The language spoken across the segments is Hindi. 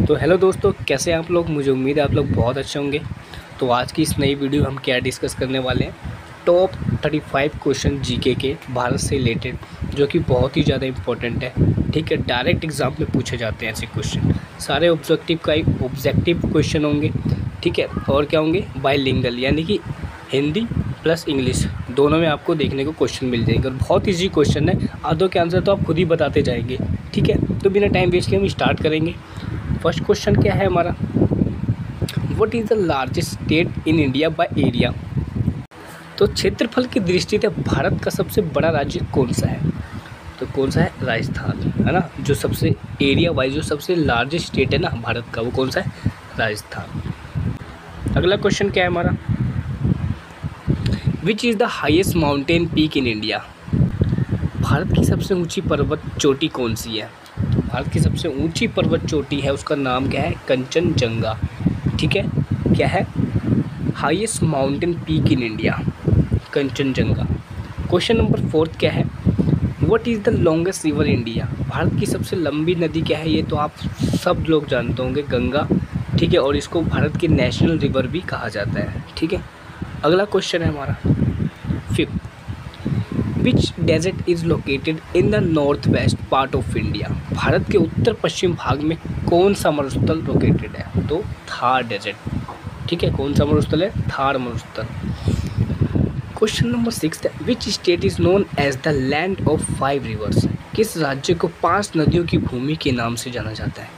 तो हेलो दोस्तों, कैसे हैं आप लोग। मुझे उम्मीद है आप लोग बहुत अच्छे होंगे। तो आज की इस नई वीडियो हम क्या डिस्कस करने वाले हैं, टॉप 35 क्वेश्चन जीके के भारत से रिलेटेड, जो कि बहुत ही ज़्यादा इंपॉर्टेंट है। ठीक है, डायरेक्ट एग्जाम में पूछे जाते हैं ऐसे क्वेश्चन। सारे ऑब्जेक्टिव क्वेश्चन होंगे। ठीक है, और क्या होंगे, बाइलिंगुअल, यानी कि हिंदी प्लस इंग्लिश दोनों में आपको देखने को क्वेश्चन मिल जाएंगे। और बहुत ईजी क्वेश्चन है, आधों के आंसर तो आप खुद ही बताते जाएंगे। ठीक है, तो बिना टाइम वेस्ट किए हम स्टार्ट करेंगे। फर्स्ट क्वेश्चन क्या है हमारा, what is the largest state in India by area. तो क्षेत्रफल की दृष्टि से भारत का सबसे बड़ा राज्य कौन सा है, तो कौन सा है, राजस्थान, है ना। जो सबसे एरिया वाइज जो सबसे लार्जेस्ट स्टेट है ना भारत का, वो कौन सा है, राजस्थान। अगला क्वेश्चन क्या है हमारा, which is the highest mountain peak in India. Bharat की सबसे ऊंची पर्वत चोटी कौन सी है। भारत की सबसे ऊंची पर्वत चोटी है, उसका नाम क्या है, कंचनजंगा। ठीक है, क्या है, highest mountain peak in India, Kanchenjunga. Question number 4 क्या है, what is the longest river India. Bharat की सबसे लंबी नदी क्या है, ये तो आप सब लोग जानते होंगे, गंगा। ठीक है, और इसको भारत की नेशनल रिवर भी कहा जाता है। ठीक है, अगला क्वेश्चन है हमारा 5, which desert is located in the north west part of India. Bharat के उत्तर पश्चिम भाग में कौन सा मरुस्थल लोकेटेड है, तो थार डेजर्ट। ठीक है, कौन सा मरुस्थल है, थार मरुस्थल। क्वेश्चन नंबर 6 है, which state is known as the land of 5 rivers. किस राज्य को 5 नदियों की भूमि के नाम से जाना जाता है,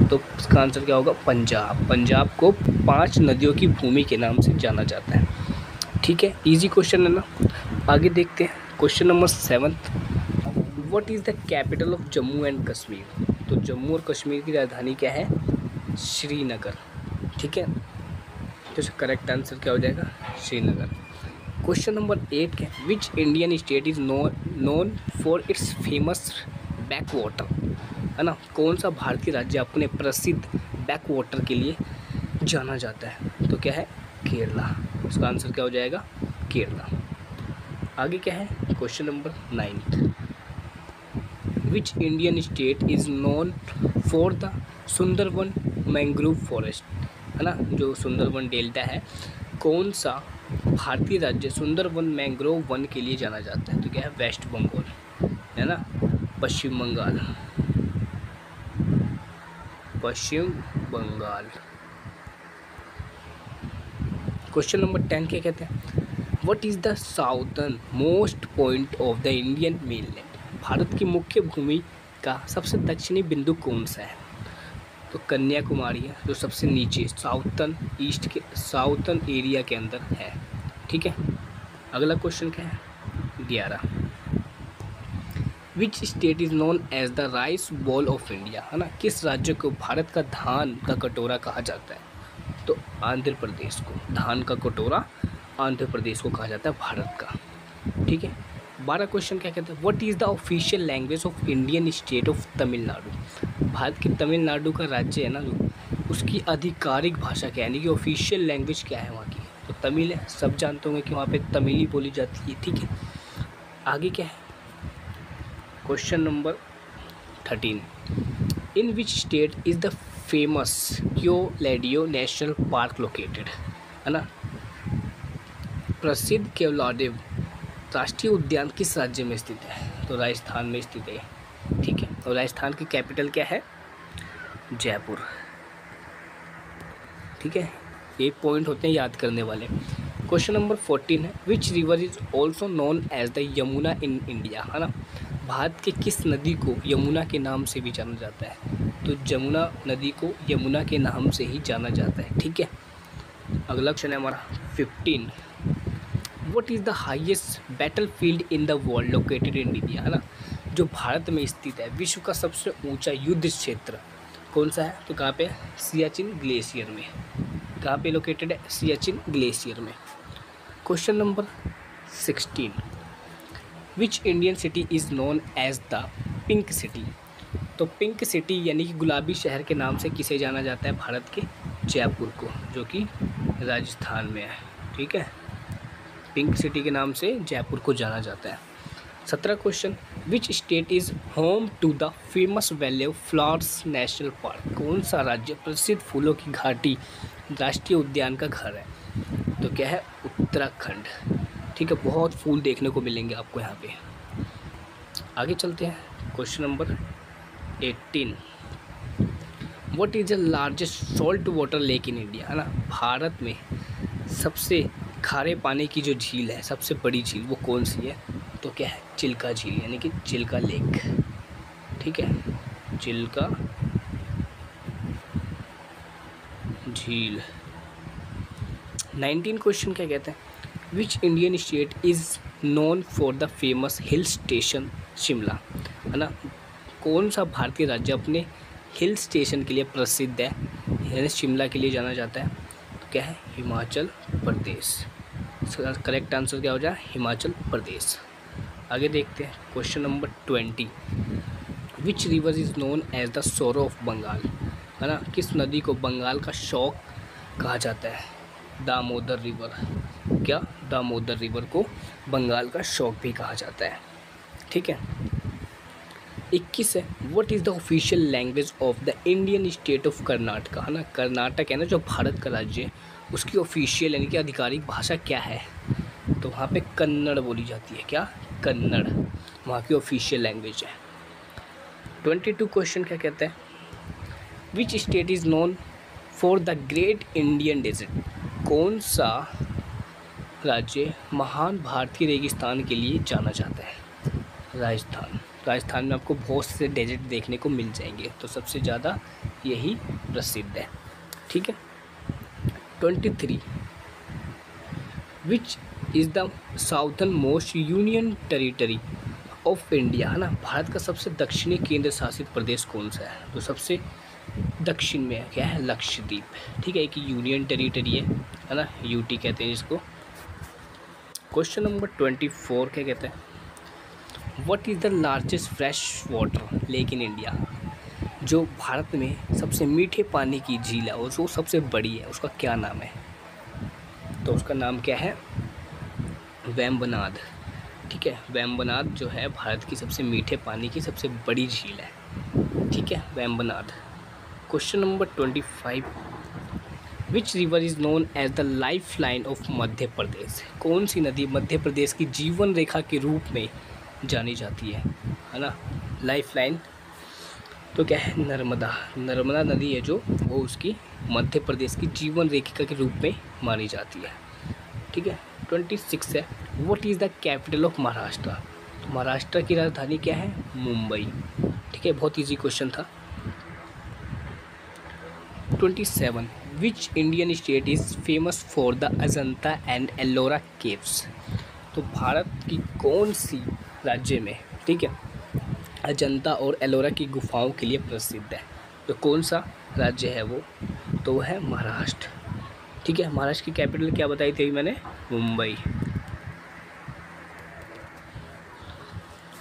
तो इसका आंसर क्या होगा, पंजाब। पंजाब को 5 नदियों की भूमि के नाम से जाना जाता है। ठीक है, इजी क्वेश्चन है ना। आगे देखते हैं question number 7, what is the capital of Jammu and Kashmir. तो जम्मू और कश्मीर की राजधानी क्या है, श्रीनगर। ठीक है, तो इसका करेक्ट आंसर क्या हो जाएगा, श्रीनगर। क्वेश्चन नंबर 8 क्या है, विच Indian state is known for its famous back water, है ना। कौन सा भारतीय राज्य अपने प्रसिद्ध बैक वाटर के लिए जाना जाता है, तो क्या है, केरला। उसका आंसर क्या हो जाएगा, केरला। आगे क्या है, question number 9, which Indian state is known for the Sundarban mangrove forest, है ना। जो सुंदरवन डेल्टा है, कौन सा भारतीय राज्य सुंदरवन मैंग्रोव वन के लिए जाना जाता है, तो क्या है, वेस्ट बंगाल, है ना, पश्चिम बंगाल, पश्चिम बंगाल। क्वेश्चन नंबर 10 क्या कहते हैं, what is the southern most point of the Indian mainland. Bharat की मुख्य भूमि का सबसे दक्षिणी बिंदु कौन सा है, तो कन्याकुमारी है, जो सबसे नीचे साउथर्न एरिया के अंदर है। ठीक है, अगला क्वेश्चन क्या है, 11, which state is known as the rice bowl of India, है ना। किस राज्य को भारत का धान का कटोरा कहा जाता है, तो आंध्र प्रदेश को धान का कटोरा आंध्र प्रदेश को कहा जाता है भारत का। ठीक है, 12 क्वेश्चन क्या कहते हैं, what is the official language of Indian state of Tamil Nadu. Bharat के तमिलनाडु का राज्य है ना जो, उसकी आधिकारिक भाषा क्या है, यानी कि ऑफिशियल लैंग्वेज क्या है वहाँ की, तो तमिल है। सब जानते होंगे कि वहाँ पे तमिल ही बोली जाती है। ठीक है, आगे क्या है, question number 13, in which state is the famous Keoladeo national park located, है ना। प्रसिद्ध केवलादेव राष्ट्रीय उद्यान किस राज्य में स्थित है, तो राजस्थान में स्थित है। ठीक है, और राजस्थान की कैपिटल क्या है, जयपुर। ठीक है, ये पॉइंट होते हैं याद करने वाले। क्वेश्चन नंबर 14 है, which river is also known as the Yamuna in India, है ना। भारत के किस नदी को यमुना के नाम से भी जाना जाता है, तो जमुना नदी को यमुना के नाम से ही जाना जाता है। ठीक है, अगला क्वेश्चन है हमारा 15, what is the highest battle field in the world located in India, है ना। जो भारत में स्थित है, विश्व का सबसे ऊंचा युद्ध क्षेत्र कौन सा है, तो कहाँ पे, सियाचिन ग्लेशियर में। कहाँ पे लोकेटेड है, सियाचिन ग्लेशियर में। Question number 16, which Indian city is known as the pink city. तो पिंक सिटी यानी कि गुलाबी शहर के नाम से किसे जाना जाता है, भारत के जयपुर को, जो कि राजस्थान में है। ठीक है, पिंक सिटी के नाम से जयपुर को जाना जाता है। 17 question, which state is home to the famous valley of flowers national park? कौन सा राज्य प्रसिद्ध फूलों की घाटी राष्ट्रीय उद्यान का घर है? तो क्या है? उत्तराखंड। ठीक है, बहुत फूल देखने को मिलेंगे आपको यहाँ पे। आगे चलते हैं, question number 18, what is the largest salt water lake in India? है ना, भारत में सबसे खारे पानी की जो झील है, सबसे बड़ी झील, वो कौन सी है? तो क्या है? चिल्का झील, यानी कि चिल्का लेक। ठीक है, चिल्का झील। 19 क्वेश्चन क्या कहते हैं? विच Indian state is known for the famous hill station Shimla? है ना, कौन सा भारतीय राज्य अपने हिल स्टेशन के लिए प्रसिद्ध है, यानी शिमला के लिए जाना जाता है? तो क्या है? हिमाचल प्रदेश। इसका करेक्ट आंसर क्या हो जाए? हिमाचल प्रदेश। आगे देखते हैं, question number 20, which river is known as the sorrow of Bengal? है ना, किस नदी को बंगाल का शौक कहा जाता है? दामोदर रिवर। क्या? दामोदर रिवर को बंगाल का शौक भी कहा जाता है। ठीक है, 21 है, what is the official language of the Indian state of Karnataka? है ना, कर्नाटक है ना जो भारत का राज्य है, उसकी ऑफिशियल यानी कि आधिकारिक भाषा क्या है? तो वहाँ पे कन्नड़ बोली जाती है। क्या? कन्नड़ वहाँ की ऑफिशियल लैंग्वेज है। 22 क्वेश्चन क्या कहते हैं? Which state is known for the great Indian desert? कौन सा राज्य महान भारतीय रेगिस्तान के लिए जाना जाता है? राजस्थान। राजस्थान में आपको बहुत से डेजर्ट देखने को मिल जाएंगे, तो सबसे ज़्यादा यही प्रसिद्ध है। ठीक है, 23, which is the southern most union territory of India? है ना, भारत का सबसे दक्षिणी केंद्र शासित प्रदेश कौन सा है? तो सबसे दक्षिण में है, क्या है? लक्षद्वीप। ठीक है, एक यूनियन टेरिटरी है ना, यूटी कहते हैं इसको। क्वेश्चन नंबर 24 क्या कहते हैं? What is the largest fresh water lake in India? जो भारत में सबसे मीठे पानी की झील है और जो सबसे बड़ी है, उसका क्या नाम है? तो उसका नाम क्या है? वेम्बनाड। ठीक है, वेम्बनाड जो है भारत की सबसे मीठे पानी की सबसे बड़ी झील है। ठीक है, Vembanad. Question number 25, which river is known as the lifeline of Madhya Pradesh? कौन सी नदी मध्य प्रदेश की जीवन रेखा के रूप में जानी जाती है ना, लाइफ लाइन? तो क्या है? नर्मदा। नर्मदा नदी है जो, वो उसकी मध्य प्रदेश की जीवन रेखा के रूप में मानी जाती है। ठीक है, 26 है, what is the capital of Maharashtra? तो महाराष्ट्र की राजधानी क्या है? मुंबई। ठीक है, बहुत ईजी क्वेश्चन था। 27, विच Indian state is famous for the Ajanta and Ellora caves? तो भारत की कौन सी राज्य में, ठीक है, अजंता और एलोरा की गुफाओं के लिए प्रसिद्ध है? तो कौन सा राज्य है वो? तो वो है महाराष्ट्र। ठीक है, महाराष्ट्र की कैपिटल क्या बताई थी मैंने? मुंबई।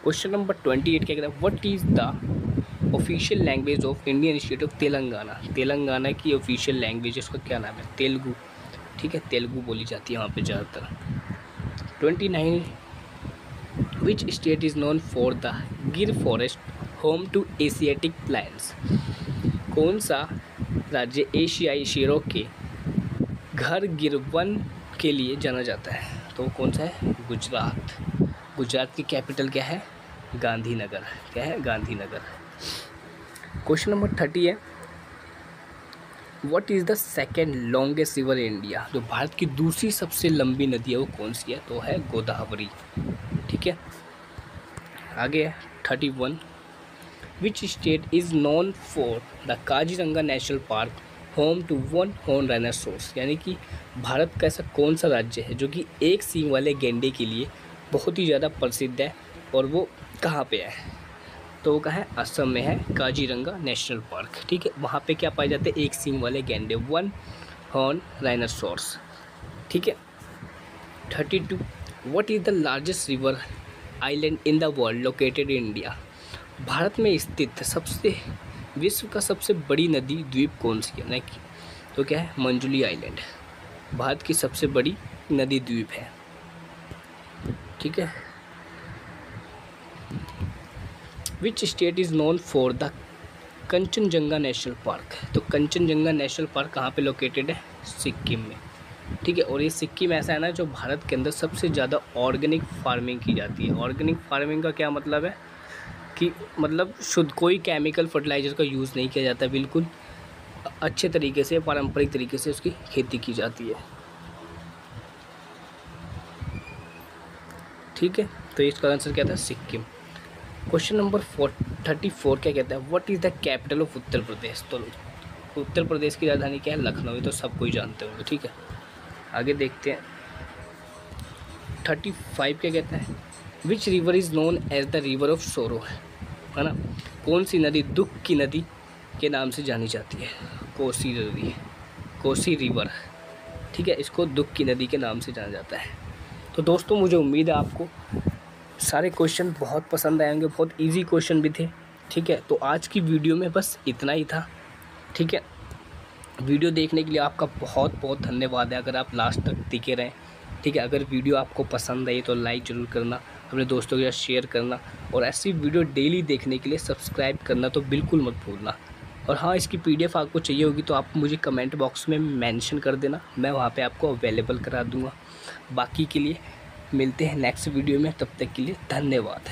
क्वेश्चन नंबर 28 क्या कहता है? What is the official language of Indian state of Telangana? Telangana की ऑफिशियल लैंग्वेज उसका क्या नाम है? तेलुगु। ठीक है, तेलुगु बोली जाती है वहाँ पे ज़्यादातर। 29, which state is known for the Gir forest home to Asiatic lions? कौन सा राज्य एशियाई शेरों के घर गिर वन के लिए जाना जाता है? तो कौन सा है? गुजरात। गुजरात की कैपिटल क्या है? गांधीनगर। क्या है? गांधीनगर। क्वेश्चन नंबर 30 है, what is the second longest river in India? जो भारत की दूसरी सबसे लंबी नदी है वो कौन सी है? तो है गोदावरी। ठीक है, आगे है 31, which state is known for the Kaziranga national park home to one horn rhinoceros? यानी कि भारत का ऐसा कौन सा राज्य है जो कि एक सींग वाले गैंडे के लिए बहुत ही ज़्यादा प्रसिद्ध है, और वो कहाँ पे है? तो वो कहाँ है? असम में है काजीरंगा नेशनल पार्क। ठीक है, वहाँ पे क्या पाए जाते हैं? एक सींग वाले गैंडे, वन हॉर्न राइनोसोरस। ठीक है, 32, what is the largest river island in the world located in India? Bharat में स्थित सबसे विश्व का सबसे बड़ी नदी द्वीप कौन सी है? नहीं, तो क्या है? मंजुली आइलैंड भारत की सबसे बड़ी नदी द्वीप है। ठीक है, which state is known for the Kanchenjunga national park. तो कंचनजंगा नेशनल पार्क कहाँ पे लोकेटेड है? सिक्किम में। ठीक है, और ये सिक्किम ऐसा है ना जो भारत के अंदर सबसे ज़्यादा ऑर्गेनिक फार्मिंग की जाती है। ऑर्गेनिक फार्मिंग का क्या मतलब है कि मतलब शुद्ध, कोई केमिकल फर्टिलाइज़र का यूज़ नहीं किया जाता, बिल्कुल अच्छे तरीके से पारंपरिक तरीके से उसकी खेती की जाती है। ठीक है, तो इसका आंसर क्या था? सिक्किम। क्वेश्चन नंबर 34 क्या कहता है? What is the capital of Uttar Pradesh. तो उत्तर प्रदेश की राजधानी क्या है? लखनऊ। ये तो सब कोई जानते होंगे। ठीक है, आगे देखते हैं। 35 क्या कहता है? Which river is known as the river of sorrow, है ना। कौन सी नदी दुख की नदी के नाम से जानी जाती है? कोसी नदी, कोसी रिवर। ठीक है, इसको दुख की नदी के नाम से जाना जाता है। तो दोस्तों मुझे उम्मीद है आपको सारे क्वेश्चन बहुत पसंद आएंगे, बहुत इजी क्वेश्चन भी थे। ठीक है, तो आज की वीडियो में बस इतना ही था। ठीक है, वीडियो देखने के लिए आपका बहुत बहुत धन्यवाद है, अगर आप लास्ट तक टिके रहें। ठीक है, अगर वीडियो आपको पसंद आई तो लाइक ज़रूर करना, अपने दोस्तों के साथ शेयर करना, और ऐसी वीडियो डेली देखने के लिए सब्सक्राइब करना तो बिल्कुल मत भूलना। और हाँ, इसकी PDF आपको चाहिए होगी तो आप मुझे कमेंट बॉक्स में मेंशन कर देना, मैं वहाँ पे आपको अवेलेबल करा दूँगा। बाकी के लिए मिलते हैं नेक्स्ट वीडियो में, तब तक के लिए धन्यवाद।